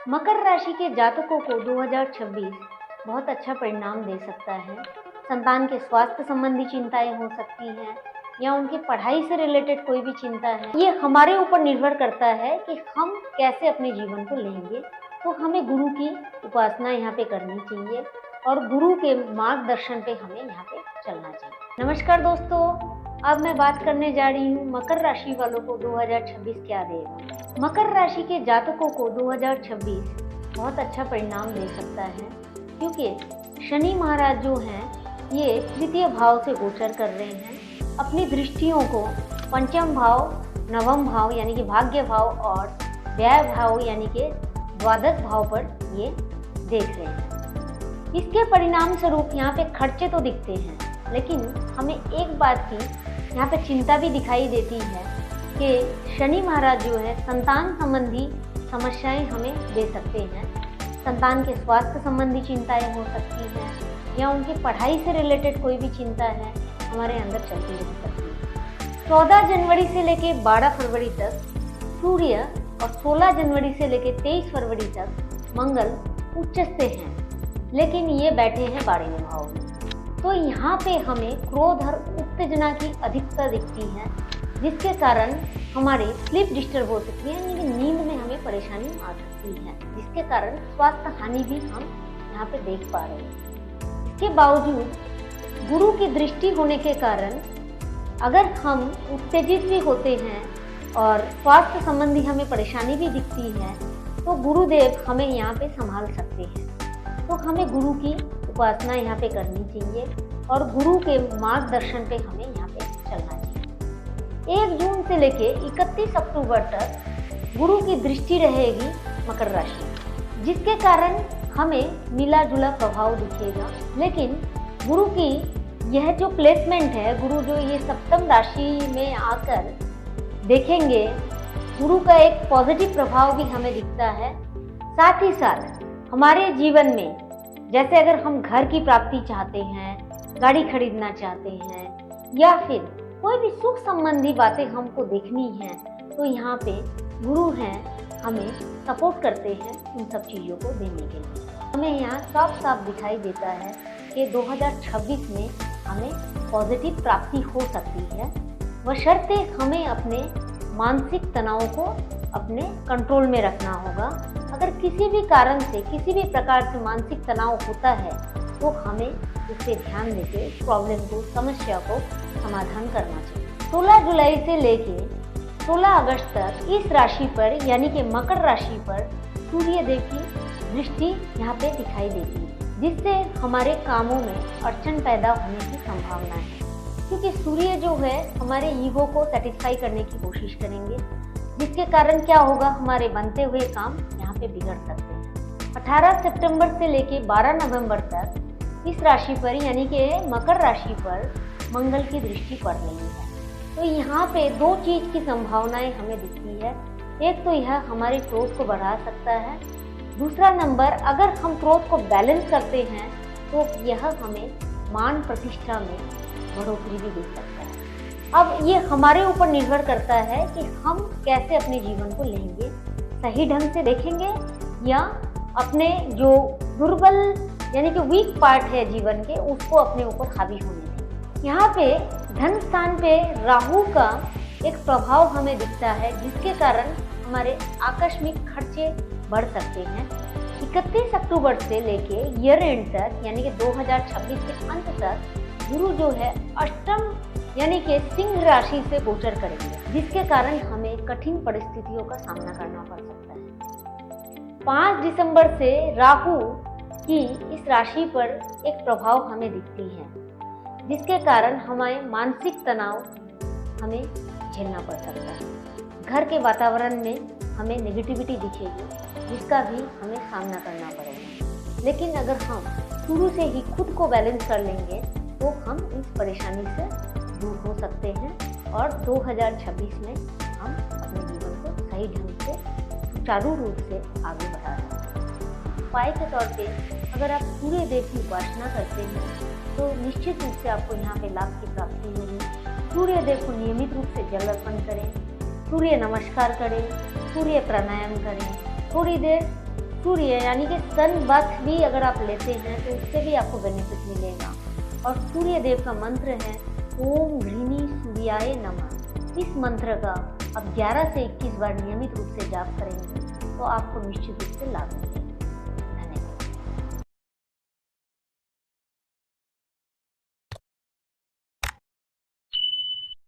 मकर राशि के जातकों को 2026 बहुत अच्छा परिणाम दे सकता है। संतान के स्वास्थ्य संबंधी चिंताएं हो सकती हैं या उनकी पढ़ाई से रिलेटेड कोई भी चिंता है। ये हमारे ऊपर निर्भर करता है कि हम कैसे अपने जीवन को लेंगे। तो हमें गुरु की उपासना यहाँ पे करनी चाहिए और गुरु के मार्गदर्शन पे हमें यहाँ पे चलना चाहिए। नमस्कार दोस्तों, अब मैं बात करने जा रही हूँ मकर राशि वालों को 2026 क्या देगा। मकर राशि के जातकों को 2026 बहुत अच्छा परिणाम दे सकता है, क्योंकि शनि महाराज जो हैं ये तृतीय भाव से गोचर कर रहे हैं। अपनी दृष्टियों को पंचम भाव, नवम भाव यानी कि भाग्य भाव और व्यय भाव यानी कि द्वादश भाव पर ये देख रहे हैं। इसके परिणाम स्वरूप यहाँ पे खर्चे तो दिखते हैं, लेकिन हमें एक बात की यहाँ पे चिंता भी दिखाई देती है कि शनि महाराज जो है संतान संबंधी समस्याएं हमें दे सकते हैं। संतान के स्वास्थ्य संबंधी चिंताएं हो सकती हैं या उनकी पढ़ाई से रिलेटेड कोई भी चिंता है हमारे अंदर चलती रह सकती है। 14 जनवरी से लेके 12 फरवरी तक सूर्य और 16 जनवरी से लेके 23 फरवरी तक मंगल उच्चस्थ हैं, लेकिन ये बैठे हैं 12वें भाव में। तो यहाँ पे हमें क्रोध और उत्तेजना की अधिकता दिखती है, जिसके कारण हमारी स्लीप डिस्टर्ब हो सकती है, यानी कि नींद में हमें परेशानी आ सकती है, जिसके कारण स्वास्थ्य हानि भी हम यहाँ पे देख पा रहे हैं। इसके बावजूद गुरु की दृष्टि होने के कारण अगर हम उत्तेजित भी होते हैं और स्वास्थ्य संबंधी हमें परेशानी भी दिखती है, तो गुरुदेव हमें यहाँ पे संभाल सकते हैं। तो हमें गुरु की उपासना यहाँ पे करनी चाहिए और गुरु के मार्गदर्शन पे हमें यहाँ पे चलना चाहिए। 1 जून से लेके 31 अक्टूबर तक गुरु की दृष्टि रहेगी मकर राशि, जिसके कारण हमें मिला जुला प्रभाव दिखेगा। लेकिन गुरु की यह जो प्लेसमेंट है, गुरु जो ये सप्तम राशि में आकर देखेंगे, गुरु का एक पॉजिटिव प्रभाव भी हमें दिखता है। साथ ही साथ हमारे जीवन में जैसे अगर हम घर की प्राप्ति चाहते हैं, गाड़ी खरीदना चाहते हैं या फिर कोई भी सुख संबंधी बातें हमको देखनी है, तो यहाँ पे गुरु हैं, हमें सपोर्ट करते हैं उन सब चीज़ों को देने के लिए। हमें यहाँ साफ साफ दिखाई देता है कि 2026 में हमें पॉजिटिव प्राप्ति हो सकती है, बशर्ते हमें अपने मानसिक तनाव को अपने कंट्रोल में रखना होगा। अगर किसी भी कारण से, किसी भी प्रकार से मानसिक तनाव होता है, तो हमें इससे ध्यान देके प्रॉब्लम को, समस्या को समाधान करना चाहिए। 16 जुलाई से लेके 16 अगस्त तक इस राशि पर यानी कि मकर राशि पर सूर्य देव की दृष्टि यहाँ पे दिखाई देती है, जिससे हमारे कामों में अड़चन पैदा होने की संभावना है, क्योंकि सूर्य जो है हमारे ईगो को सेटिस्फाई करने की कोशिश करेंगे, जिसके कारण क्या होगा, हमारे बनते हुए काम यहाँ पे बिगड़ सकते हैं। 18 सितंबर से लेके 12 नवंबर तक इस राशि पर यानी कि मकर राशि पर मंगल की दृष्टि पड़ रही है। तो यहाँ पे 2 चीज़ की संभावनाएं हमें दिखती है। एक तो यह हमारे क्रोध को बढ़ा सकता है, दूसरा नंबर अगर हम क्रोध को बैलेंस करते हैं तो यह हमें मान प्रतिष्ठा में बढ़ोतरी भी दे सकता है। अब ये हमारे ऊपर निर्भर करता है कि हम कैसे अपने जीवन को लेंगे, सही ढंग से देखेंगे या अपने जो दुर्बल यानी कि वीक पार्ट है जीवन के, उसको अपने ऊपर हावी होने दें। यहाँ पे धन स्थान पे राहु का एक प्रभाव हमें दिखता है, जिसके कारण हमारे आकस्मिक खर्चे बढ़ सकते हैं। 31 अक्टूबर से लेके ईयर एंड तक यानी कि 2026 के अंत तक गुरु जो है अष्टम यानी कि सिंह राशि से गोचर करेंगे, जिसके कारण हमें कठिन परिस्थितियों का सामना करना पड़ सकता है। 5 दिसंबर से राहु की इस राशि पर एक प्रभाव हमें दिखती है, जिसके कारण हमें मानसिक तनाव हमें झेलना पड़ सकता है। घर के वातावरण में हमें नेगेटिविटी दिखेगी, जिसका भी हमें सामना करना पड़ेगा। लेकिन अगर हम शुरू से ही खुद को बैलेंस कर लेंगे तो हम इस परेशानी से दूर हो सकते हैं और 2026 में हम अपने जीवन को सही ढंग से सुचारू रूप से आगे बढ़ा सकते हैं। उपाय के तौर पे अगर आप सूर्य देव की उपासना करते हैं तो निश्चित रूप से आपको यहाँ पे लाभ की प्राप्ति होगी। सूर्य देव को नियमित रूप से जल अर्पण करें, सूर्य नमस्कार करें, सूर्य प्राणायाम करें, थोड़ी देर सूर्य यानी कि सन बथ भी अगर आप लेते हैं तो उससे भी आपको बेनिफिट मिलेगा। और सूर्य देव का मंत्र है ओम घृणी सूर्याय नमः। इस मंत्र का आप 11 से 21 बार नियमित रूप से जाप करेंगे तो आपको निश्चित रूप से लाभ मिलेगा।